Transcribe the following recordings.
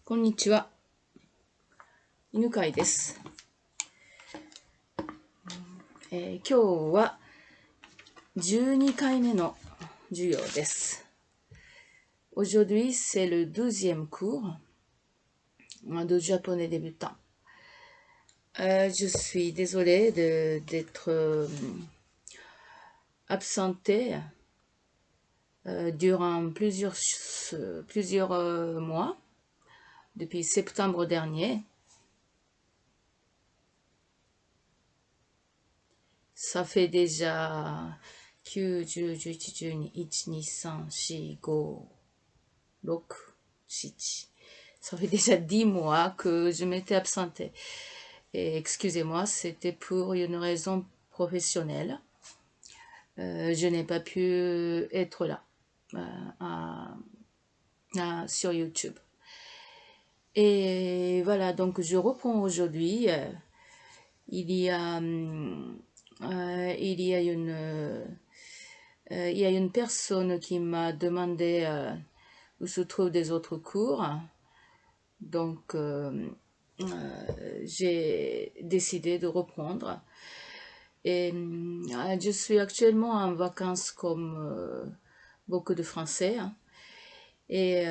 こんにちは。犬飼です。今日は12回目の授業です。Aujourd'hui, c'est le 12e cours de japonais débutant. Je suis désolée d'être absentée durant plusieurs mois, depuis septembre dernier. Ça fait déjà 9, 10, 11, 12, 1, 2, 3, 4, 5, 6, 7. Ça fait déjà 10 mois que je m'étais absentée. Et excusez-moi, c'était pour une raison professionnelle. Je n'ai pas pu être là sur YouTube. Et voilà, donc je reprends aujourd'hui. Il y a une personne qui m'a demandé où se trouvent des autres cours. Donc, j'ai décidé de reprendre. Et je suis actuellement en vacances comme beaucoup de Français. Et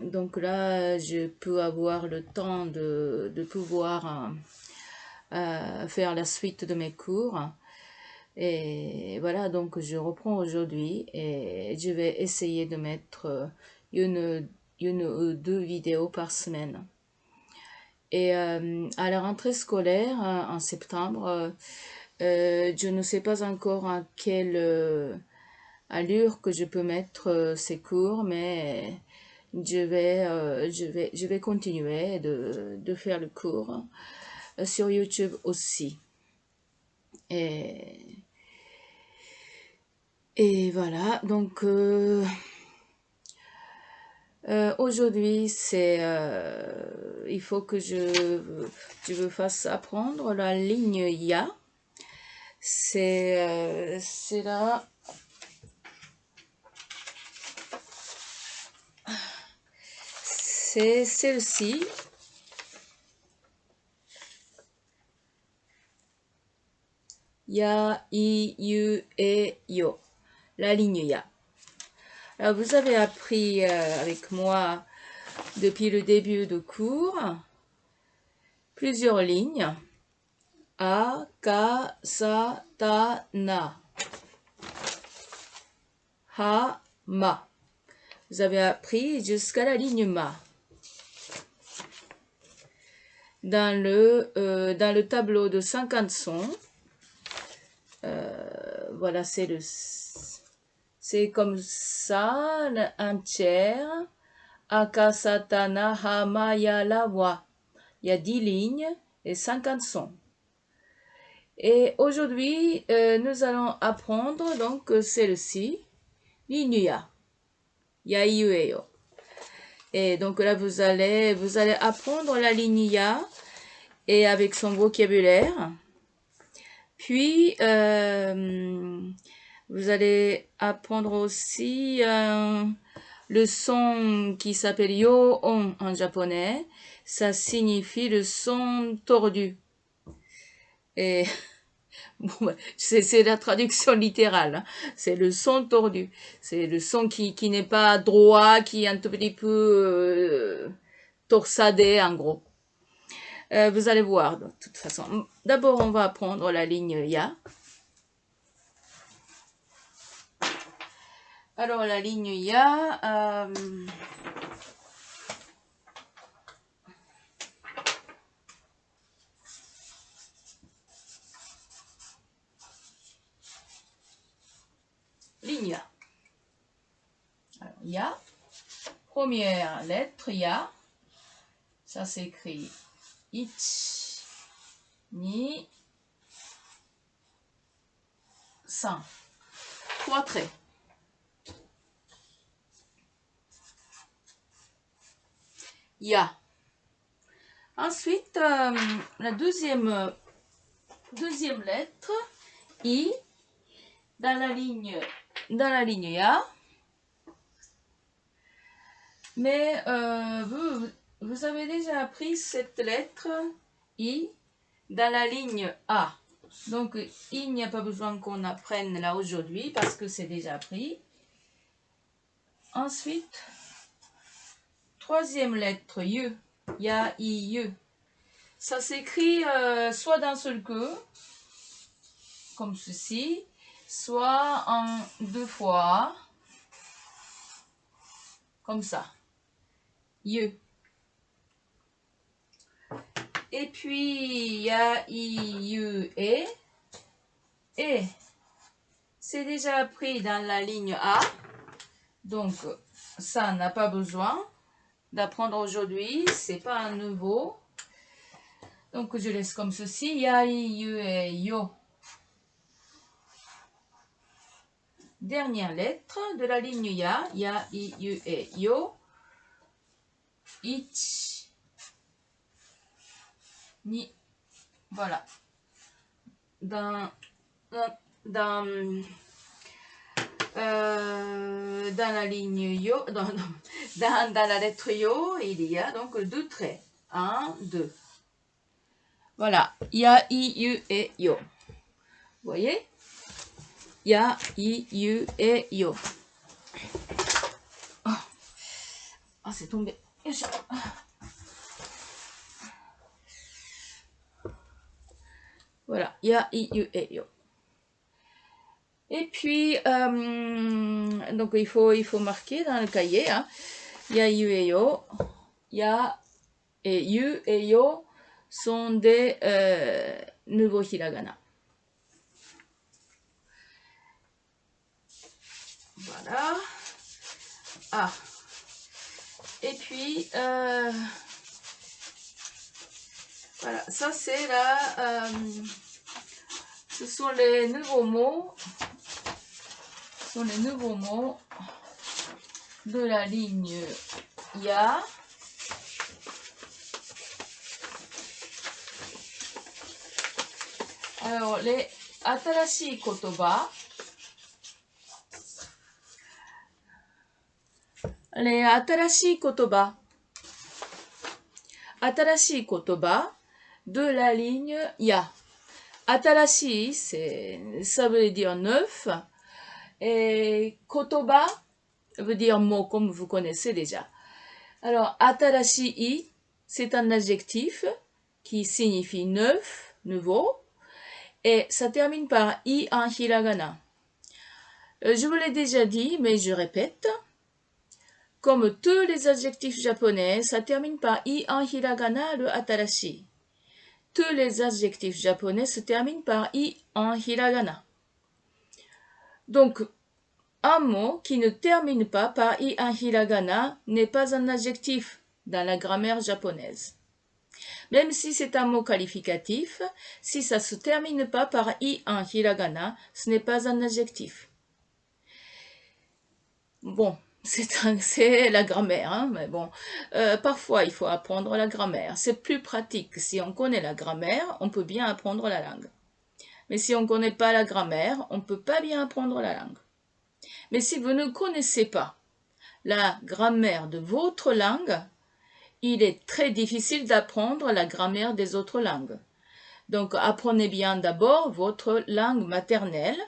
donc là, je peux avoir le temps de pouvoir faire la suite de mes cours. Et voilà, donc je reprends aujourd'hui et je vais essayer de mettre une ou deux vidéos par semaine. Et à la rentrée scolaire, en septembre, je ne sais pas encore à quelle allure que je peux mettre ces cours, mais je vais continuer de faire le cours sur YouTube aussi. Et voilà, donc aujourd'hui, il faut que je me fasse apprendre la ligne Ya. C'est là. C'est celle-ci. Ya, I, U, E, Yo. La ligne Ya. Alors, vous avez appris avec moi depuis le début de cours plusieurs lignes. A, Ka, Sa, Ta, Na. Ha, Ma. Vous avez appris jusqu'à la ligne Ma. Dans le tableau de 50 sons, voilà, c'est comme ça, un tiers. Akasatana Hamaya Lawa. Il y a 10 lignes et 50 sons. Et aujourd'hui, nous allons apprendre donc celle-ci, ligne Ya. Ya Yueyo. Et donc là, vous allez apprendre la ligne Ya et avec son vocabulaire. Puis, vous allez apprendre aussi le son qui s'appelle Yo-on en japonais. Ça signifie le son tordu. Et bon, c'est la traduction littérale. Hein. C'est le son tordu. C'est le son qui n'est pas droit, qui est un tout petit peu torsadé en gros. Vous allez voir de toute façon. D'abord, on va apprendre la ligne Ya. Alors, la ligne Ya, ligne Ya. Alors, Ya, première lettre Ya, ça s'écrit Ich, Ni, San. 3 traits. Ya. Ensuite, la deuxième lettre, I, dans la ligne Ya. Mais vous avez déjà appris cette lettre I dans la ligne A. Donc, il n'y a pas besoin qu'on apprenne là aujourd'hui parce que c'est déjà appris. Ensuite, troisième lettre, Y. Ya, I, Y. Ça s'écrit soit d'un seul queue, comme ceci, soit en deux fois, comme ça. Y. Et puis, Ya, I, Y, Et. C'est déjà appris dans la ligne A. Donc, ça n'a pas besoin d'apprendre aujourd'hui. C'est pas un nouveau. Donc, je laisse comme ceci. Ya, I, Y, Yo. Dernière lettre de la ligne Ya. Ya, I, Y, Yo. Ich. Ni. Voilà. Dans la ligne Yo, dans la lettre Yo, il y a donc deux traits. 1, 2. Voilà. Ya, I, U et Yo. Vous voyez? Ya, I, U et Yo. Ah, c'est tombé. Voilà. Ya, I, U et Yo. Et puis, donc il faut marquer dans le cahier. Hein. Ya, Yu et Yo. Ya et Yu et Yo sont des nouveaux hiragana. Voilà. Ah. Et puis, voilà, ça c'est ce sont les nouveaux mots. Ce sont les nouveaux mots de la ligne Ya. Alors, les atarashi kotoba. Les atarashi kotoba. Atarashi kotoba de la ligne Ya. Atarashi, ça veut dire neuf. Et kotoba veut dire mot, comme vous connaissez déjà. Alors, atarashi, c'est un adjectif qui signifie neuf, nouveau. Et ça termine par I en hiragana. Je vous l'ai déjà dit, mais je répète. Comme tous les adjectifs japonais, ça termine par I en hiragana, le atarashi. Tous les adjectifs japonais se terminent par I en hiragana. Donc, un mot qui ne termine pas par I en hiragana n'est pas un adjectif dans la grammaire japonaise. Même si c'est un mot qualificatif, si ça ne se termine pas par I en hiragana, ce n'est pas un adjectif. Bon, c'est la grammaire, hein, mais bon, parfois il faut apprendre la grammaire. C'est plus pratique. Si on connaît la grammaire, on peut bien apprendre la langue. Mais si on ne connaît pas la grammaire, on ne peut pas bien apprendre la langue. Mais si vous ne connaissez pas la grammaire de votre langue, il est très difficile d'apprendre la grammaire des autres langues. Donc, apprenez bien d'abord votre langue maternelle.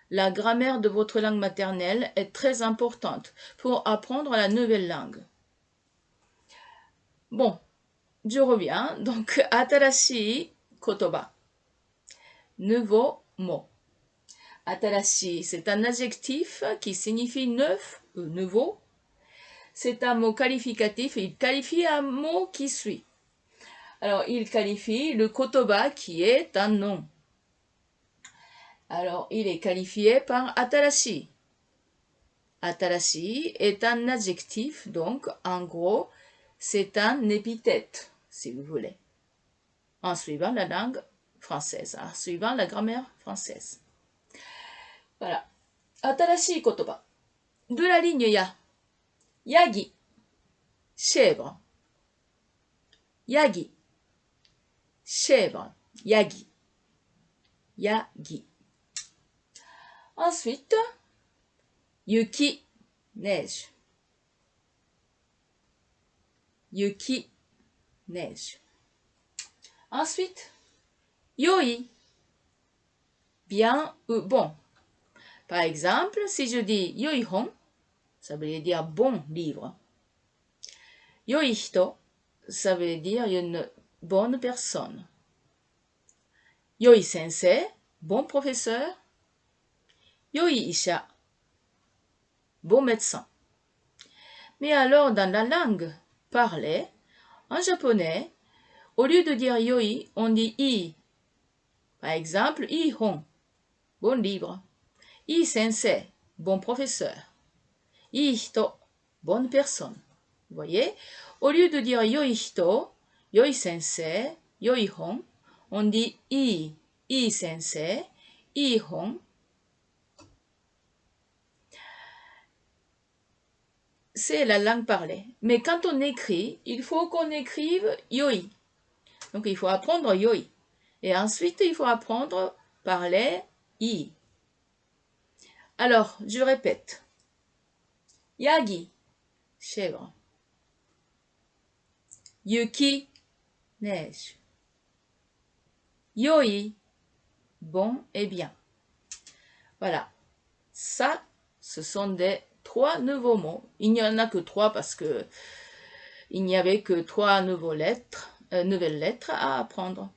La grammaire de votre langue maternelle est très importante pour apprendre la nouvelle langue. Bon, je reviens. Donc, atarashi kotoba. Nouveau mot. Atarashi, c'est un adjectif qui signifie neuf ou nouveau. C'est un mot qualificatif. Il qualifie un mot qui suit. Alors, il qualifie le kotoba qui est un nom. Alors, il est qualifié par atarashi. Atarashi est un adjectif, donc, en gros, c'est un épithète, si vous voulez, en suivant la langue française, en suivant la grammaire française. Voilà. Atarashi kotoba. De la ligne Ya. Yagi. Chèvre. Yagi. Chèvre. Yagi. Yagi. Ensuite, Yuki. Neige. yuki, neige. Ensuite, yoi, bien ou bon. Par exemple, si je dis yoi hon, ça veut dire bon livre. Yoi hito, ça veut dire une bonne personne. Yoi sensei, bon professeur. Yoi isha, bon médecin. Mais alors, dans la langue parlée, en japonais, au lieu de dire yoi, on dit i. Par exemple, i hon, bon livre. I sensei, bon professeur. I hito, bonne personne. Vous voyez? Au lieu de dire yoi hito, yoi sensei, yoi hon, on dit i sensei, i hon. C'est la langue parlée. Mais quand on écrit, il faut qu'on écrive yoi. Donc il faut apprendre yoi. Et ensuite, il faut apprendre parler i. Alors, je répète. Yagi, chèvre. Yuki, neige. Yoi, bon et bien. Voilà. Ça, ce sont des 3 nouveaux mots. Il n'y en a que 3 parce que il n'y avait que 3 nouvelles lettres à apprendre.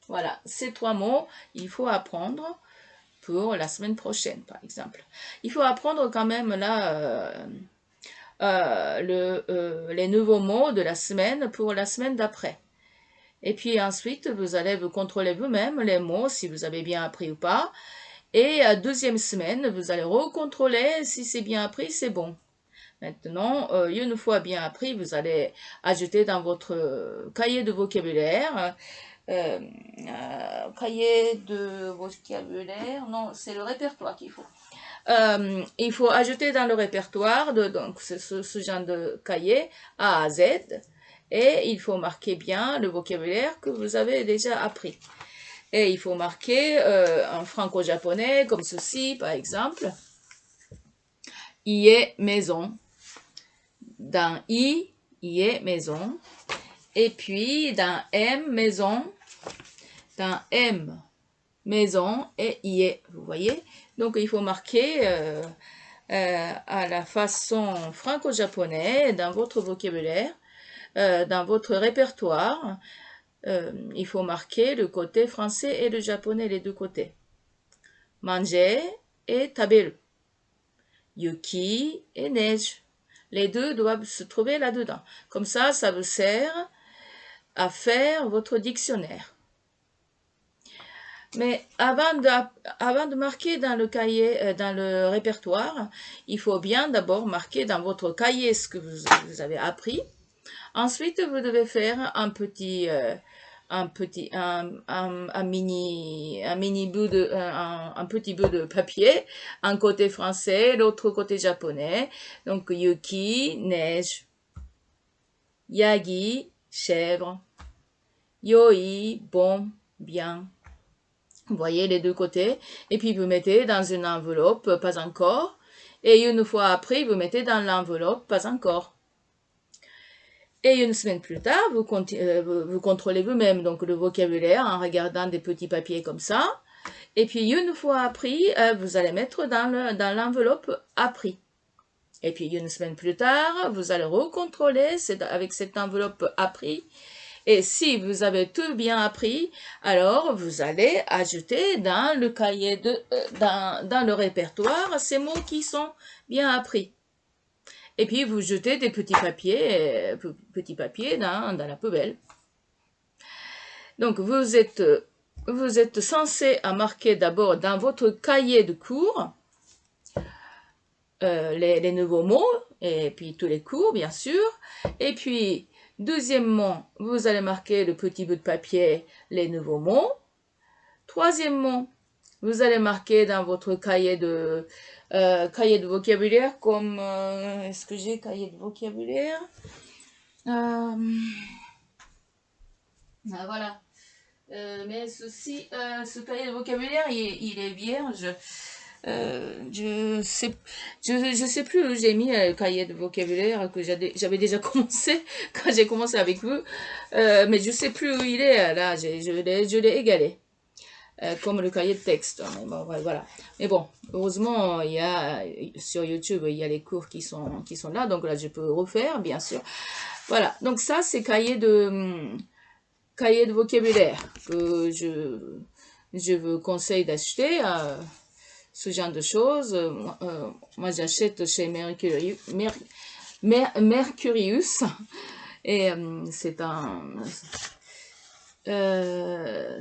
Voilà, ces 3 mots, il faut apprendre pour la semaine prochaine, par exemple. Il faut apprendre quand même là les nouveaux mots de la semaine pour la semaine d'après. Et puis ensuite, vous allez vous contrôler vous-même les mots, si vous avez bien appris ou pas. Et à deuxième semaine, vous allez recontrôler si c'est bien appris, c'est bon. Maintenant, une fois bien appris, vous allez ajouter dans votre cahier de vocabulaire, cahier de vocabulaire, non, c'est le répertoire qu'il faut. Il faut ajouter dans le répertoire, donc ce genre de cahier A à Z, et il faut marquer bien le vocabulaire que vous avez déjà appris. Et il faut marquer en franco-japonais, comme ceci, par exemple. Ie, maison. Dans I, ie, maison. Et puis, dans M, maison. Dans M, maison et ie, vous voyez. Donc, il faut marquer à la façon franco-japonais dans votre vocabulaire, dans votre répertoire. Il faut marquer le côté français et le japonais, les deux côtés. Manger et taberu. Yuki et neige. Les deux doivent se trouver là-dedans. Comme ça vous sert à faire votre dictionnaire. Mais avant de marquer dans le cahier, dans le répertoire, il faut bien d'abord marquer dans votre cahier ce que vous avez appris. Ensuite, vous devez faire un petit petit bout de papier, un côté français, l'autre côté japonais. Donc, yuki, neige. Yagi, chèvre. Yoi, bon, bien. Vous voyez les deux côtés. Et puis, vous mettez dans une enveloppe, pas encore. Et une fois après, vous mettez dans l'enveloppe, pas encore. Et une semaine plus tard, vous contrôlez vous-même donc le vocabulaire en regardant des petits papiers comme ça. Et puis une fois appris, vous allez mettre dans l'enveloppe appris. Et puis une semaine plus tard, vous allez recontrôler avec cette enveloppe appris. Et si vous avez tout bien appris, alors vous allez ajouter dans le cahier dans le répertoire ces mots qui sont bien appris. Et puis vous jetez des petits papiers dans la poubelle. Donc vous êtes censé à marquer d'abord dans votre cahier de cours les nouveaux mots et puis tous les cours bien sûr. Et puis deuxièmement, vous allez marquer le petit bout de papier les nouveaux mots. Troisièmement, vous allez marquer dans votre cahier de vocabulaire comme est-ce que j'ai cahier de vocabulaire voilà. Mais ce cahier de vocabulaire il est vierge, Je sais plus où j'ai mis le cahier de vocabulaire que j'avais déjà commencé quand j'ai commencé avec vous. Mais je sais plus où il est là. Je l'ai égalé. Comme le cahier de texte. Mais bon, ouais, voilà. Mais bon, heureusement, il y a sur YouTube, il y a les cours qui sont là. Donc là, je peux refaire, bien sûr. Voilà. Donc ça, c'est cahier de vocabulaire que je vous conseille d'acheter. Ce genre de choses. Moi, j'achète chez Mercurius. Et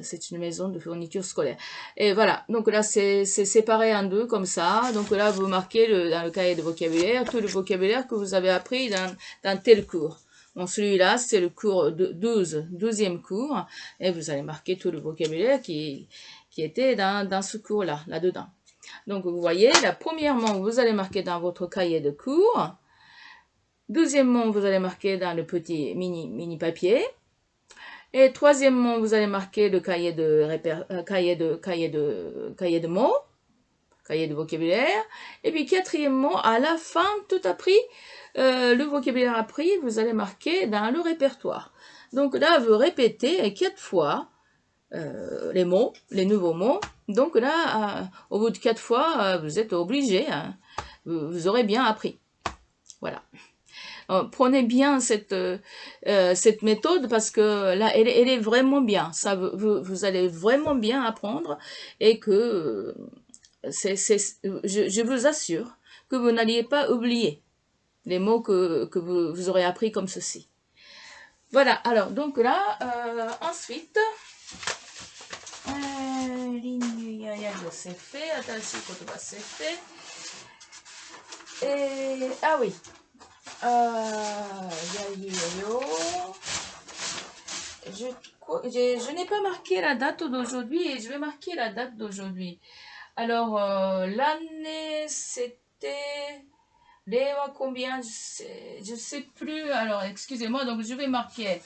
c'est une maison de fourniture scolaire. Et voilà, donc là c'est séparé en deux comme ça. Donc là vous marquez dans le cahier de vocabulaire tout le vocabulaire que vous avez appris dans tel cours. Bon, celui-là c'est le cours 12e cours, et vous allez marquer tout le vocabulaire qui était dans ce cours-là, là-dedans. Donc vous voyez, là premièrement vous allez marquer dans votre cahier de cours. Deuxièmement, vous allez marquer dans le petit mini papier. Et troisièmement, vous allez marquer le cahier de mots, cahier de vocabulaire. Et puis quatrièmement, à la fin, tout appris, le vocabulaire appris, vous allez marquer dans le répertoire. Donc là, vous répétez 4 fois les mots, les nouveaux mots. Donc là, au bout de 4 fois, vous êtes obligé, hein, vous aurez bien appris. Voilà. Prenez bien cette méthode parce que là, elle est vraiment bien. Ça, vous allez vraiment bien apprendre et que je vous assure que vous n'alliez pas oublier les mots que vous aurez appris comme ceci. Voilà, alors donc là, ensuite, c'est fait, c'est fait. Et, ah oui, je n'ai pas marqué la date d'aujourd'hui et je vais marquer la date d'aujourd'hui. Alors, l'année, c'était... combien? Je sais plus. Alors, excusez-moi, donc je vais marquer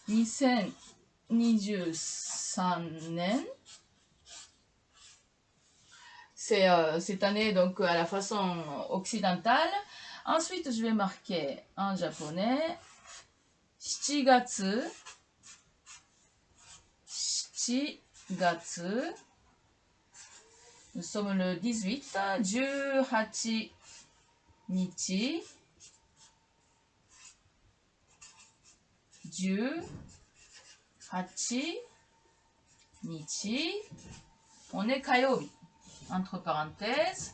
2023 nen. C'est cette année, donc à la façon occidentale. Ensuite, je vais marquer en japonais 7月 7月 nous sommes le 18 18 日 18 日 on est kayobi entre parenthèses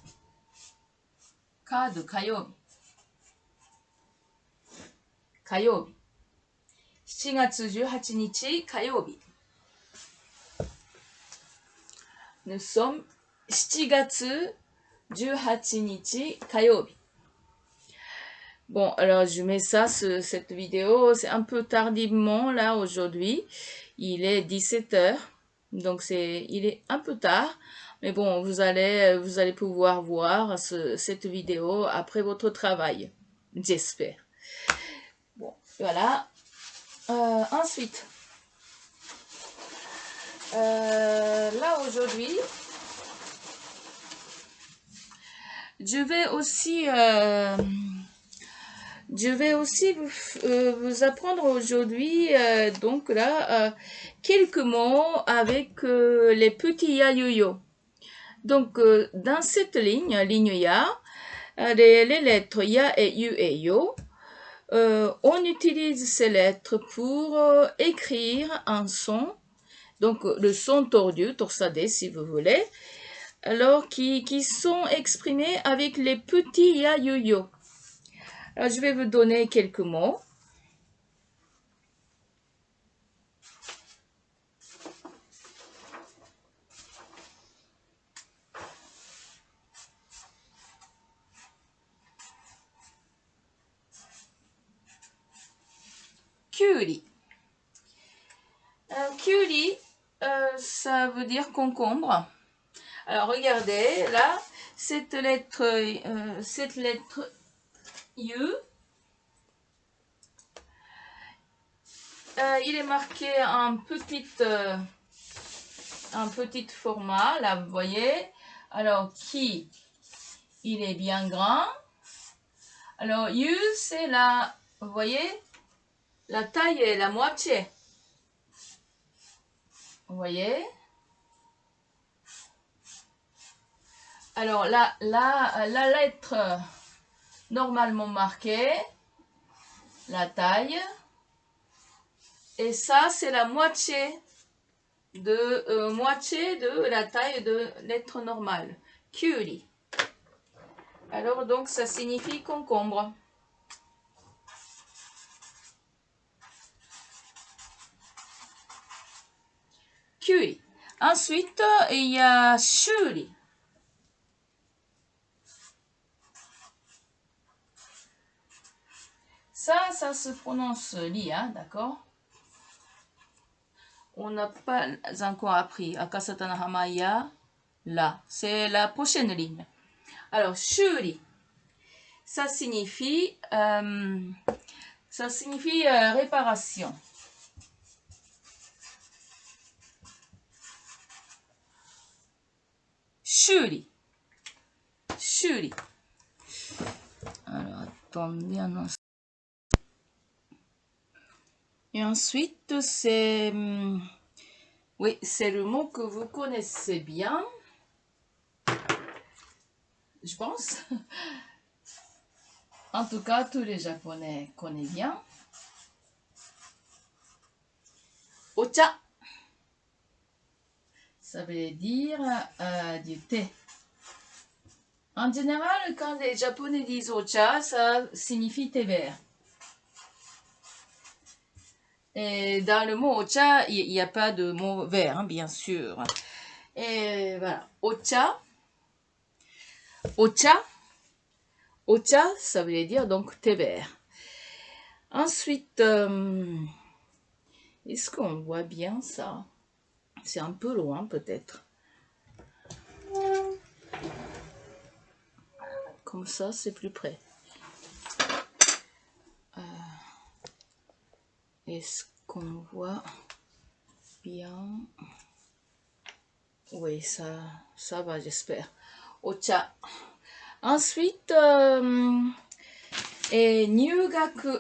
ka de kayobi 7月18日火曜日 nous sommes 7月18日火曜日 Bon, alors je mets ça, cette vidéo, c'est un peu tardivement là aujourd'hui. Il est 17h, donc il est un peu tard. Mais bon, vous allez pouvoir voir cette vidéo après votre travail, j'espère. Bon, voilà. Ensuite, là aujourd'hui, je vais aussi vous apprendre aujourd'hui, donc là, quelques mots avec les petits ya-yo-yo. Donc, dans cette ligne ya, les lettres ya et yu et yo, on utilise ces lettres pour écrire un son, donc le son tordu, torsadé si vous voulez, alors qui sont exprimés avec les petits ya-yo-yo. Alors, je vais vous donner quelques mots. Kyuri. Kyuri, ça veut dire concombre. Alors, regardez, là, cette lettre U, il est marqué en petit format, là, vous voyez, Alors, qui, il est bien grand. Alors, yu, c'est la, vous voyez, la taille est la moitié. Vous voyez? Alors, la lettre normalement marquée, la taille, et ça, c'est la moitié de la taille de lettre normale. Kyuri. Alors, donc, ça signifie concombre. Kyuri. Ensuite, il y a shuri. Ça se prononce li, hein, d'accord? On n'a pas encore appris Akasata no Hamaya, là. C'est la prochaine ligne. Alors, shuri. Ça signifie réparation. Shuri. Shuri. Alors, attendez un instant. Et ensuite, c'est... oui, c'est le mot que vous connaissez bien. Je pense. En tout cas, tous les Japonais connaissent bien. Ocha. Ça veut dire du thé. En général, quand les Japonais disent ocha, ça signifie thé vert. Et dans le mot ocha, il n'y a pas de mot vert, hein, bien sûr. Et voilà, ocha. Ocha. Ocha, ça veut dire donc thé vert. Ensuite, est-ce qu'on voit bien ça? C'est un peu loin peut-être. Comme ça, c'est plus près. Est-ce qu'on voit bien? Oui, ça va, j'espère. Ocha. Ensuite, et nyugaku.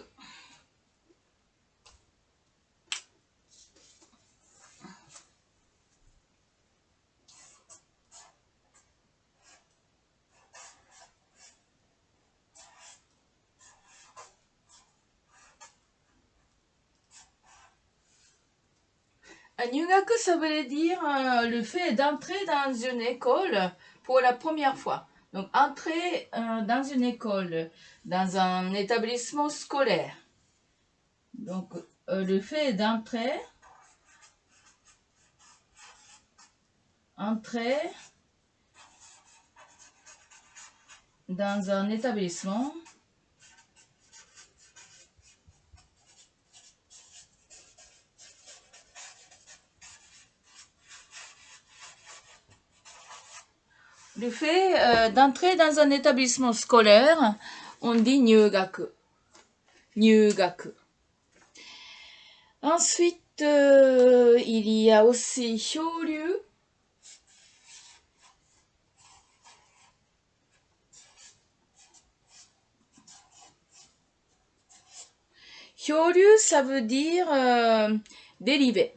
Nyugaku, ça veut dire le fait d'entrer dans une école pour la première fois. Donc, entrer dans une école, dans un établissement scolaire. Donc, le fait d'entrer, dans un établissement le fait d'entrer dans un établissement scolaire, on dit nyugaku. Nyugaku. Ensuite, il y a aussi hyoryu. Hyoryu, ça veut dire dérivé.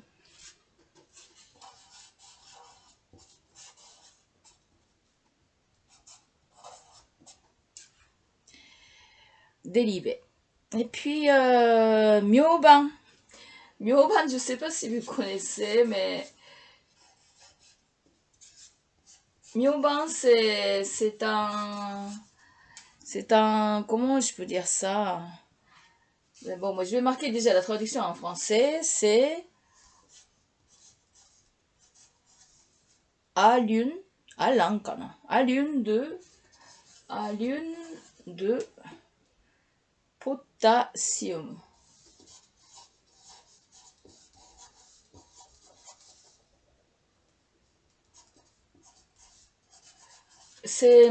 Dérivé. Et puis, myoban. Myoban, je ne sais pas si vous connaissez, mais myoban, c'est un, comment je peux dire ça? Bon, moi je vais marquer déjà la traduction en français, c'est alune, alan, alune de potassium. C'est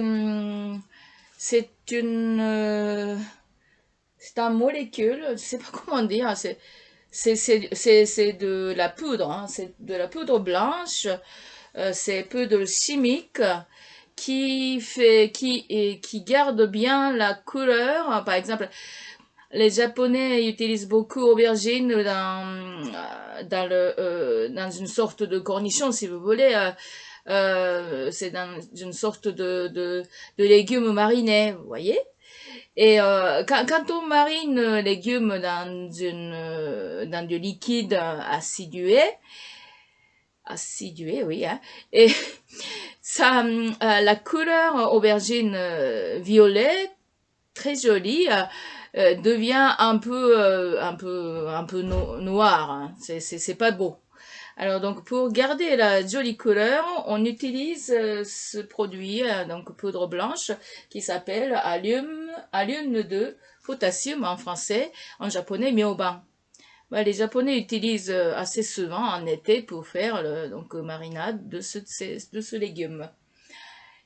un molécule, je sais pas comment dire, c'est de la poudre, hein, c'est de la poudre blanche, c'est peu de chimique, qui garde bien la couleur. Par exemple, les Japonais utilisent beaucoup aubergine dans une sorte de cornichon, si vous voulez. C'est dans une sorte de légumes marinés, vous voyez. Et quand on marine légumes dans du liquide acidulé, oui, hein, et ça, la couleur aubergine violet, très jolie, devient un peu noir. Hein. C'est pas beau. Alors donc pour garder la jolie couleur, on utilise ce produit, donc poudre blanche, qui s'appelle allium de potassium en français, en japonais myoban. Bah, les Japonais utilisent assez souvent en été pour faire donc marinade de ce légume.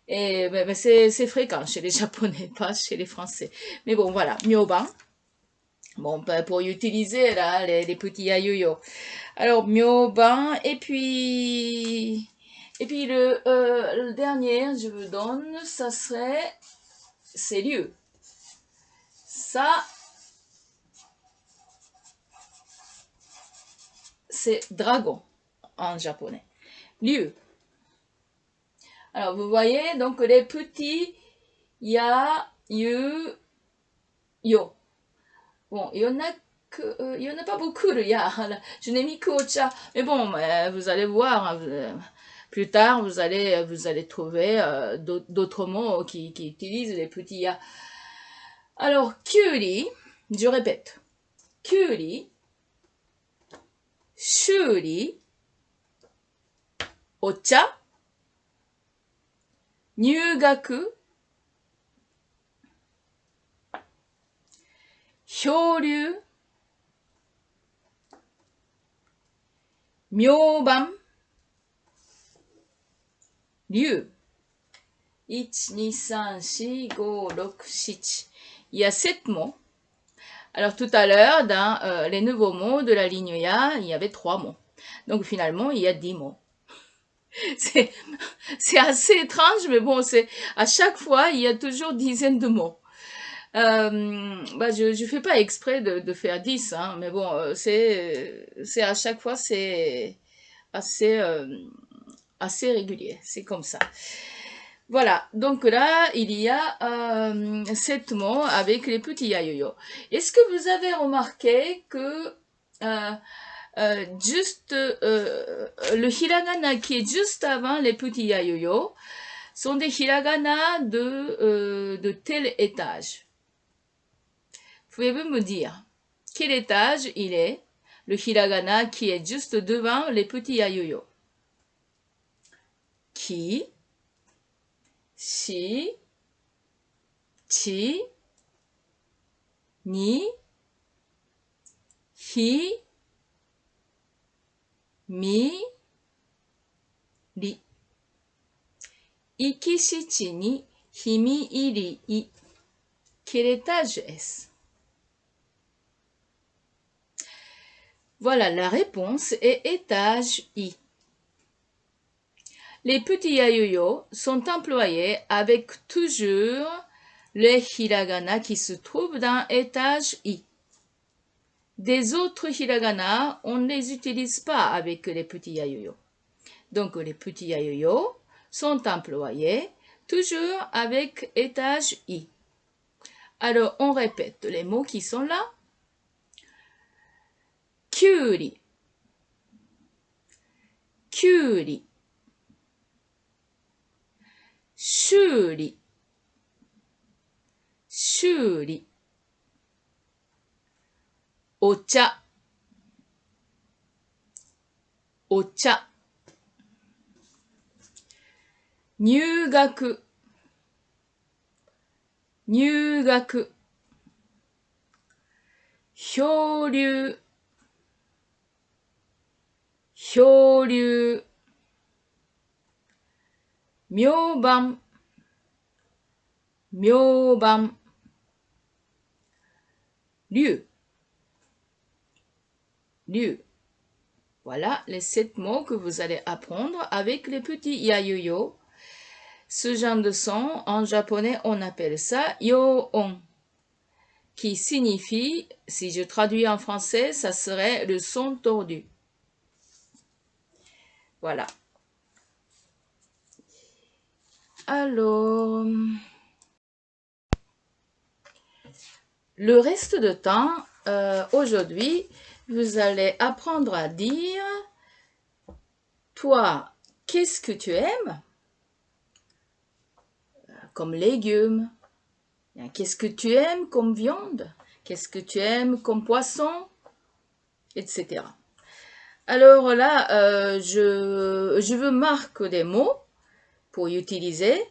Et ben, c'est fréquent chez les Japonais, pas chez les Français. Mais bon, voilà, myoban. Bon, ben, pour y utiliser là les petits ayoyo. Alors myoban et puis le dernier je vous donne, ça serait c'est lieu. Ça c'est dragon en japonais. Lieu. Alors vous voyez donc les petits ya, yu, yo. Bon, il y en a pas beaucoup le ya. Je n'ai mis qu'au cha. Mais bon, vous allez voir. Hein, plus tard, vous allez trouver d'autres mots qui utilisent les petits ya. Alors, kyuri, je répète. Kyuri, shuri, ocha, nyugaku, hyoryu, myoban, ryu. 1, 2, 3, 4, 5, 6, 7. Il y a 7 mots. Alors tout à l'heure, dans les nouveaux mots de la ligne ya, il y avait 3 mots. Donc finalement, il y a 10 mots. C'est assez étrange, mais bon, à chaque fois, il y a toujours dizaines de mots. Je fais pas exprès de faire 10, hein, mais bon, c'est à chaque fois, c'est assez, assez régulier. C'est comme ça. Voilà, donc là, il y a 7 mots avec les petits yayoyo. Est-ce que vous avez remarqué que juste le hiragana qui est juste avant les petits yayoyo sont des hiragana de tel étage? Pouvez-vous me dire quel étage il est, le hiragana qui est juste devant les petits yayoyo? Ki, shi, chi, ni, hi, mi, ri. Ikishichi ni himi iri i. Quel étage est-ce? Voilà, la réponse est étage I. Les petits yayoyo sont employés avec toujours les hiragana qui se trouvent dans étage I. Des autres hiragana, on ne les utilise pas avec les petits yayoyo. Donc les petits yayoyo sont employés toujours avec étage I. Alors on répète les mots qui sont là. Kyuri, kyuri, shuri, shuri, ocha, ocha, nyugaku, nyugaku, hyoryu, hyoryu, myoban, myoban, ryu, ryu. Voilà les 7 mots que vous allez apprendre avec les petits yayoyo. Ce genre de son, en japonais, on appelle ça yo-on, qui signifie, si je traduis en français, ça serait le son tordu. Voilà. Alors, le reste de temps, aujourd'hui, vous allez apprendre à dire, toi, qu'est-ce que tu aimes comme légumes? Qu'est-ce que tu aimes comme viande? Qu'est-ce que tu aimes comme poisson? Etc. Alors là, je veux marquer des mots pour utiliser,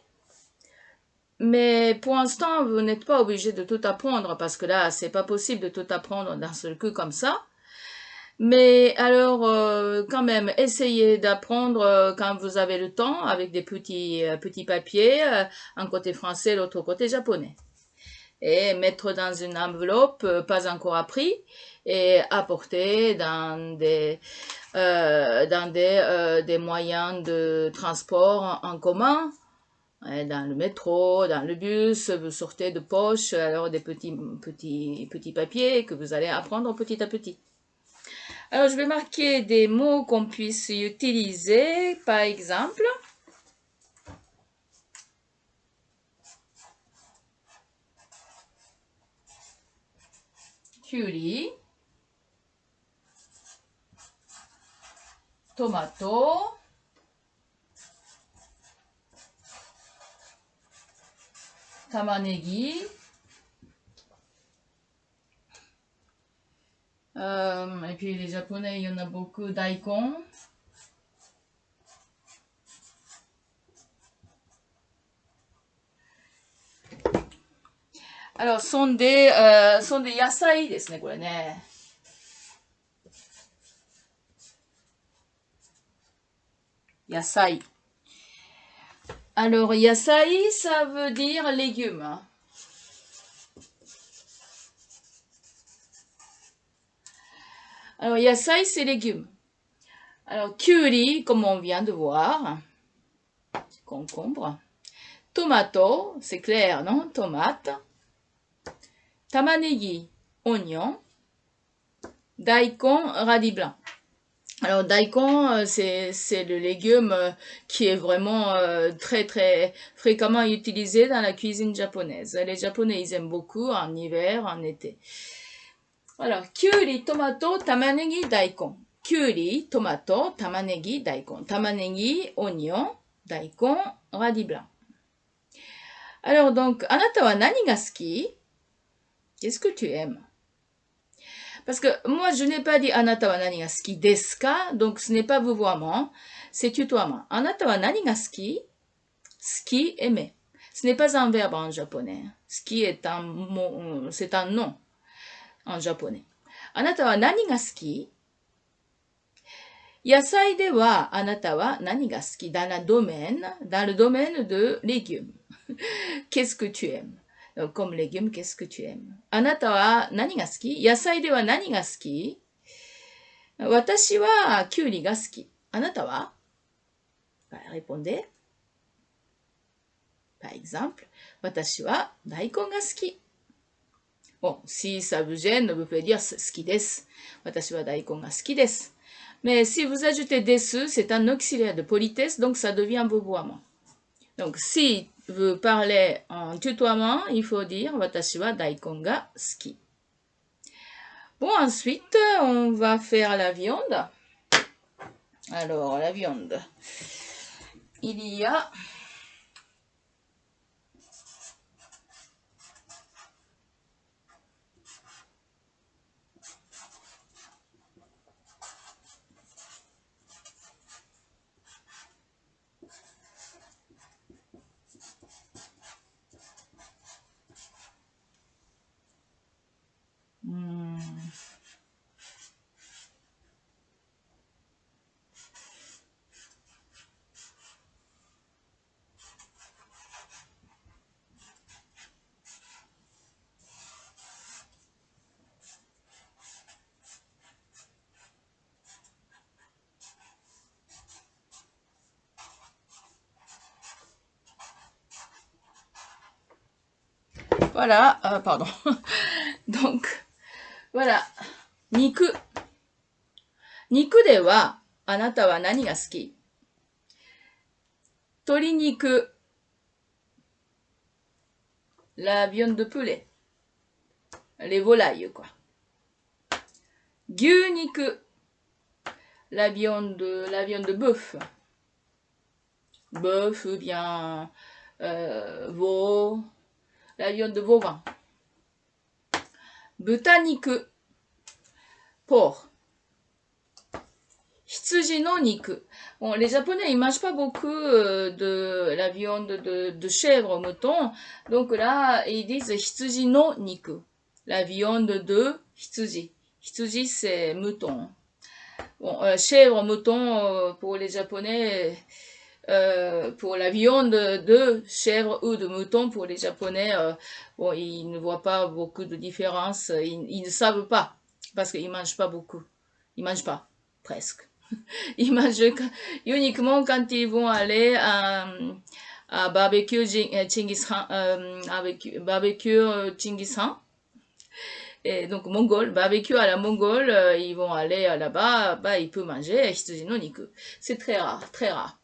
mais pour l'instant, vous n'êtes pas obligé de tout apprendre parce que là, c'est pas possible de tout apprendre d'un seul coup comme ça. Mais alors, quand même, essayez d'apprendre quand vous avez le temps avec des petits papiers, un côté français, l'autre côté japonais. Et mettre dans une enveloppe pas encore appris et apporter dans des moyens de transport en commun, dans le métro, dans le bus, vous sortez de poche alors des petits papiers que vous allez apprendre petit à petit. Alors je vais marquer des mots qu'on puisse utiliser, par exemple. Curry, tomato, tamanegi, et puis les japonais, il y en a beaucoup, daikon. Alors, sont des野菜ですね、これね。Yasai. Alors, yasai, ça veut dire légumes. Alors, yasai, c'est légumes. Alors, curry, comme on vient de voir, concombre. Tomato, c'est clair, non? Tomate. Tamanegi, oignon. Daikon, radis blanc. Alors, daikon, c'est le légume qui est vraiment très, très fréquemment utilisé dans la cuisine japonaise. Les Japonais, ils aiment beaucoup en hiver, en été. Alors, kyuri, tomato, tamanegi, daikon. Kyuri, tomato, tamanegi, daikon. Tamanegi, oignon, daikon, radis blanc. Alors, donc, anata wa nani ga suki? Qu'est-ce que tu aimes? Parce que moi, je n'ai pas dit anata wa nani ga suki desu ka, donc ce n'est pas vouvoiement, c'est tutoiement. Anata wa nani ga suki? Suki, aimer. Ce n'est pas un verbe en japonais. Suki est un mot, c'est un nom en japonais. Anata wa nani ga suki? Yasai de wa anata wa nani ga suki? Dans le domaine de légumes. Qu'est-ce que tu aimes? Donc, comme légumes, qu'est-ce que tu aimes? Anata wa nani ga suki? Yasai de wa nani ga suki? Watashi wa kyuri ga suki. Anata wa? Répondez. Par exemple, watashi wa daikon ga suki. Bon, si ça vous gêne, vous pouvez dire suki desu. Watashi wa daikon ga suki desu. Mais si vous ajoutez desu, c'est un auxiliaire de politesse, donc ça devient vouvoiement. Donc, si vous parlez en tutoiement, il faut dire watashi wa daikon ga suki. Bon, ensuite, on va faire la viande. Alors, la viande. Il y a Voilà, pardon. Donc, voilà. Niku. Niku de wa, anata wa nani ga suki? Tori niku. La viande de poulet. Les volailles, quoi. Gyu niku. La viande de bœuf. Bœuf ou bien veau. La viande de bovin. Butaniku. Porc. Hitsuji no niku. Bon, les Japonais, ils mangent pas beaucoup de la viande de chèvre, mouton. Donc là, ils disent hitsuji no niku. La viande de hitsuji. Hitsuji, c'est mouton. Bon, chèvre, mouton, pour les Japonais, pour la viande de chèvre ou de mouton, pour les Japonais, bon, ils ne voient pas beaucoup de différence. Ils ne savent pas, parce qu'ils mangent pas beaucoup. Ils mangent pas, presque. Ils mangent uniquement quand ils vont aller à barbecue Chingis Khan, barbecue Chingis Khan. Et donc mongol, barbecue à la mongole, ils vont aller là-bas, bah ils peuvent manger hitsuji no niku. C'est très rare, très rare.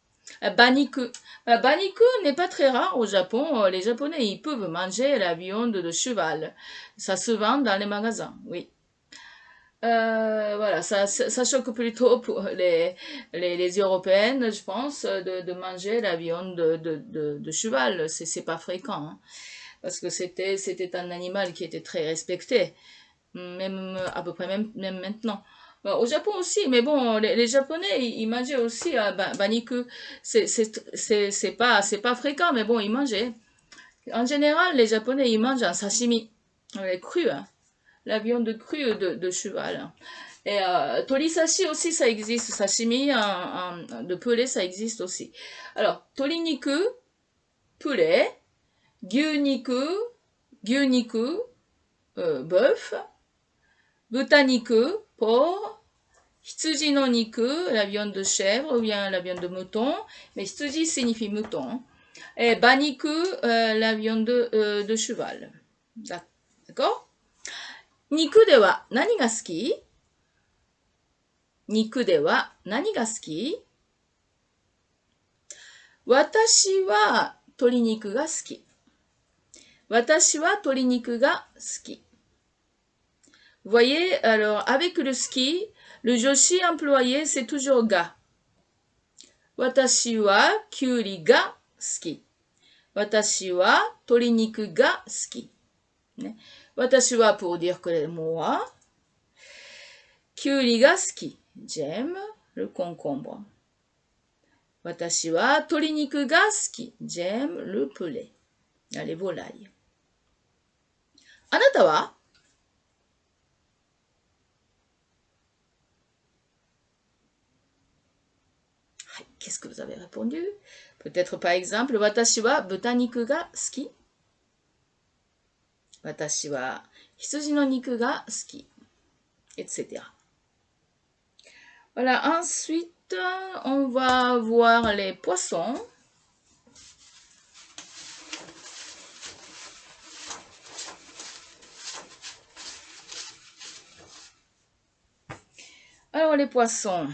Baniku. Baniku n'est pas très rare au Japon. Les Japonais, ils peuvent manger la viande de cheval. Ça se vend dans les magasins, oui. Voilà, ça choque plutôt pour les Européennes, je pense, de manger la viande de cheval. C'est pas fréquent, hein, parce que c'était un animal qui était très respecté, même à peu près même maintenant. Bon, au Japon aussi, mais bon, les Japonais, ils mangeaient aussi baniku. C'est pas fréquent, mais bon, ils mangeaient. En général, les Japonais, ils mangent en sashimi, cru, hein, la viande crue de cheval. Et torisashi aussi, ça existe. Sashimi de poulet, ça existe aussi. Alors, toriniku, poulet, gyuniku, bœuf, butaniku, porc, hitsuji no niku, la viande de chèvre ou bien la viande de mouton. Mais hitsuji signifie mouton. Et baniku, la viande de cheval. D'accord? Niku de wa nani ga suki? Niku de wa nani ga suki? Watashi wa toriniku ga suki. Watashi wa toriniku ga suki. Vous voyez, alors avec le ski, le joshi employé c'est toujours ga. Watashi wa kyuri ga suki. Watashi wa toriniku ga suki. Watashi wa pour dire que moi. Kyuri ga suki. J'aime le concombre. Watashi wa toriniku ga suki. J'aime le poulet. Les volailles. Anata wa? Qu'est-ce que vous avez répondu? Peut-être par exemple, watashi wa butaniku ga suki. Watashi wa hitsuji no niku ga suki. Etc. Voilà, ensuite, on va voir les poissons. Alors, les poissons.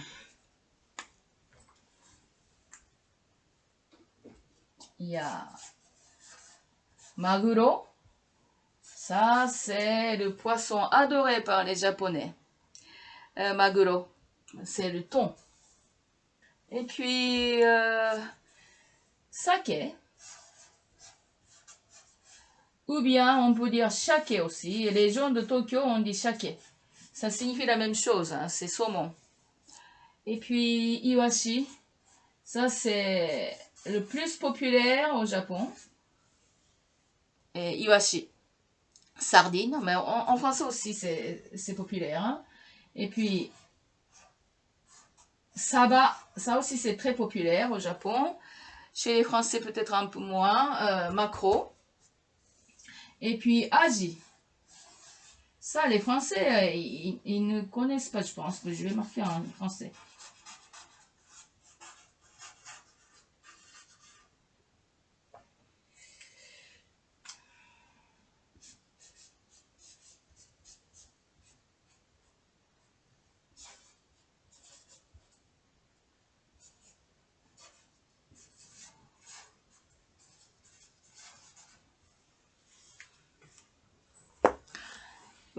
Il y a maguro. Ça, c'est le poisson adoré par les Japonais. Maguro, c'est le thon. Et puis, sake. Ou bien, on peut dire shake aussi. Et les gens de Tokyo, on dit shake. Ça signifie la même chose, hein, c'est saumon. Et puis, iwashi. Ça, c'est le plus populaire au Japon. Et iwashi. Sardine, mais en français aussi, c'est populaire. Hein. Et puis, saba. Ça aussi, c'est très populaire au Japon. Chez les Français, peut-être un peu moins. Maquereau. Et puis, aji. Ça, les Français, ils ne connaissent pas, je pense. Mais je vais marquer en français.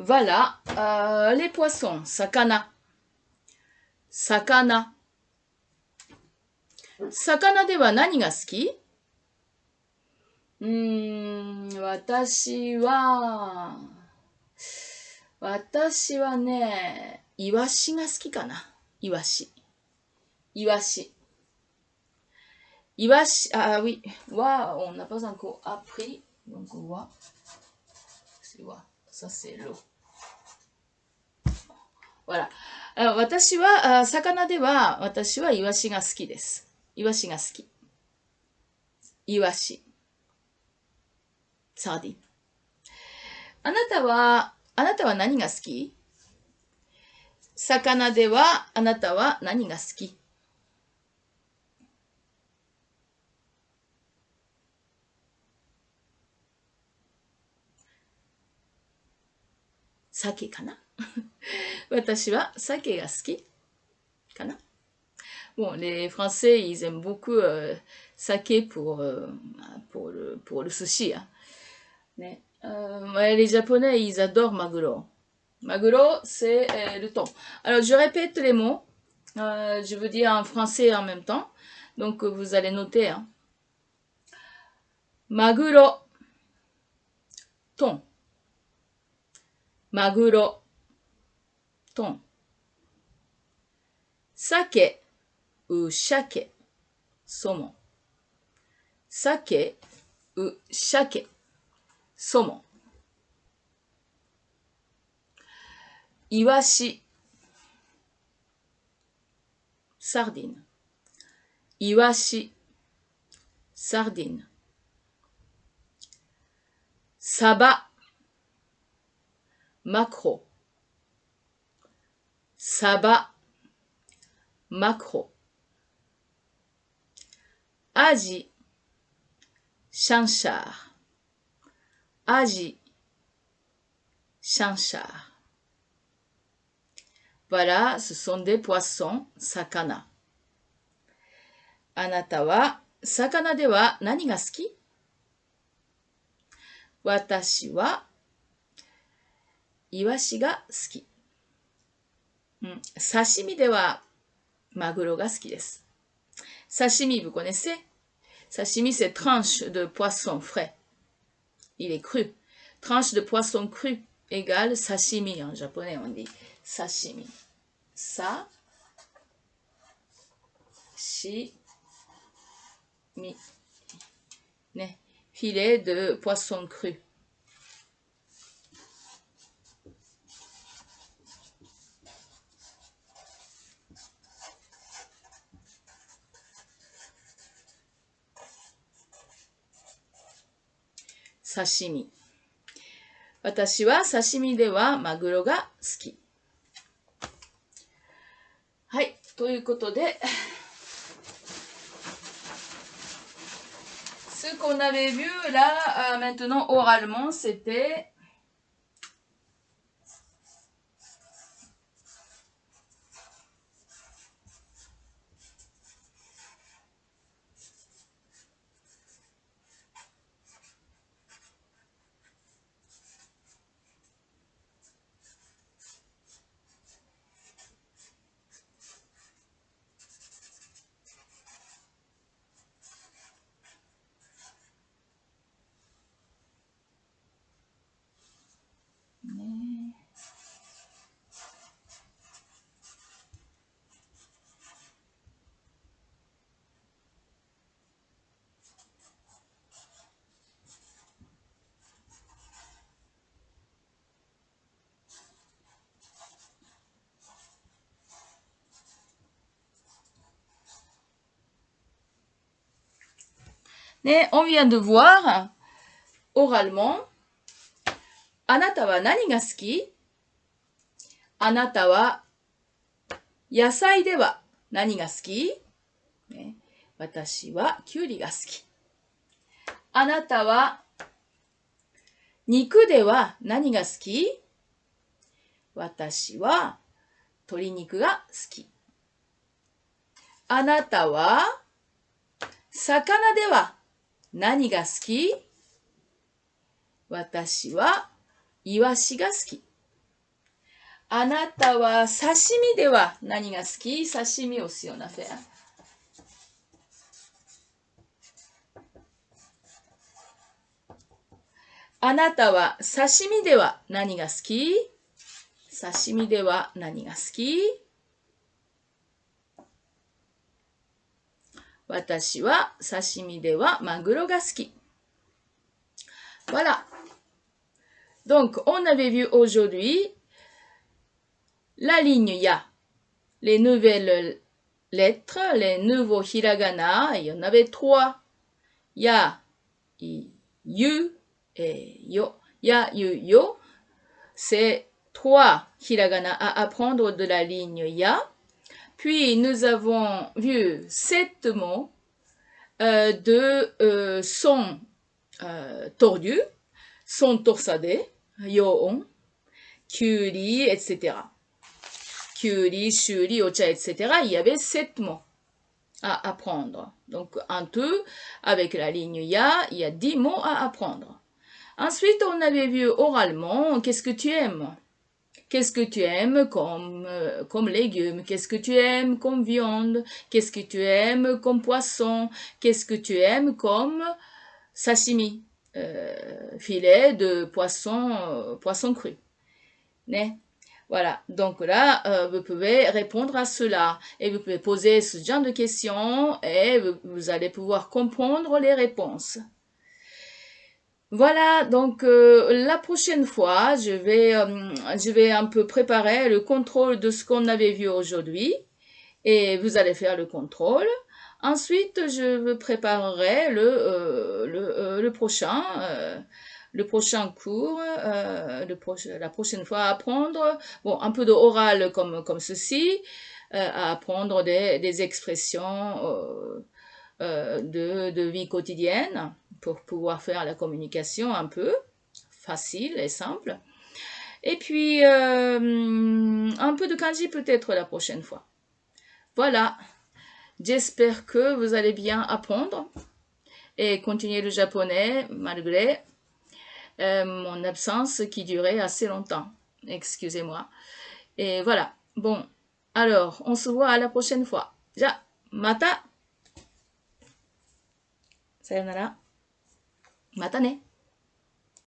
voilà, les poissons, sakana. Sakana. Sakana では何が好き？私はね、イワシが好きかな。イワシ。イワシ。イワシ、ah oui, on n'a pas encore appris, donc on voit, ça c'est l'eau. Voilà. Alors, 私は、魚では、私はイワシが好きです。イワシが好き。イワシ。サーディン。あなたは何が好き？魚では、あなたは何が好き？鮭かな私は鮭が好きかな。Bon, les Français, ils aiment beaucoup saké pour le sushi. Hein. Les Japonais, ils adorent maguro. Maguro, c'est le thon. Alors, je répète les mots. Je veux dire en français en même temps. Donc, vous allez noter. Hein. Maguro, thon. Maguro, thon. Sake ou shake, saumon. Sake ou shake, saumon. Iwashi, sardine. Iwashi, sardine. Saba, maquereau. Saba, maquereau. Aji, chanchard. Aji, chanchard. Voilà, ce sont des poissons, sakana. Anata wa, sakana de wa nani ga suki? Watashi wa, iwashi ga suki. Sashimi de wa, maguro ga suki desu. Sashimi, vous connaissez? Sashimi, c'est tranche de poisson frais. Il est cru. Tranche de poisson cru égale sashimi. En japonais, on dit sashimi. Sashimi. Filet de poisson cru. Sashimi. Watashi wa sashimi de wa maguro ga suki. はい、ということで、ce qu'on avait vu là, maintenant oralement, c'était on vient de voir oralement, anata wa nani ga suki? Anata wa yasai de wa nani ga suki? Watashi wa kyuri ga suki. Anata wa niku de wa nani ga suki? Watashi wa tori niku ga suki. Anata wa sakana de wa nani ga suki? Watashi wa iwashi ga suki. あなたは刺身では何が好き？刺身aussi on a fait. あなたは刺身では何が好き？刺身では何が好き？私は刺身ではマグロが好き。Voilà. Donc, on avait vu aujourd'hui la ligne Ya, les nouvelles lettres, les nouveaux hiragana. Il y en avait 3. Ya, Yu et Yo. Ya, Yu, Yo. C'est 3 hiragana à apprendre de la ligne Ya. Puis, nous avons vu 7 mots de son tordu, son torsadé, Yo-on, Kyuri, etc. Kyuri, Shuri, Ocha, etc. Il y avait 7 mots à apprendre. Donc, en tout, avec la ligne Ya, il y a 10 mots à apprendre. Ensuite, on avait vu oralement, qu'est-ce que tu aimes? Qu'est-ce que tu aimes comme légumes? Qu'est-ce que tu aimes comme viande? Qu'est-ce que tu aimes comme poisson? Qu'est-ce que tu aimes comme sashimi? Filet de poisson cru. Né? Voilà, donc là, vous pouvez répondre à cela et vous pouvez poser ce genre de questions et vous allez pouvoir comprendre les réponses. Voilà, donc la prochaine fois, je vais un peu préparer le contrôle de ce qu'on avait vu aujourd'hui et vous allez faire le contrôle. Ensuite, je préparerai le prochain cours, la prochaine fois à apprendre, bon, un peu de oral comme ceci, à apprendre des expressions de vie quotidienne pour pouvoir faire la communication un peu facile et simple. Et puis, un peu de kanji peut-être la prochaine fois. Voilà. J'espère que vous allez bien apprendre et continuer le japonais malgré mon absence qui durait assez longtemps. Excusez-moi. Et voilà. Bon. Alors, on se voit à la prochaine fois. Ja, mata! さよなら。またね。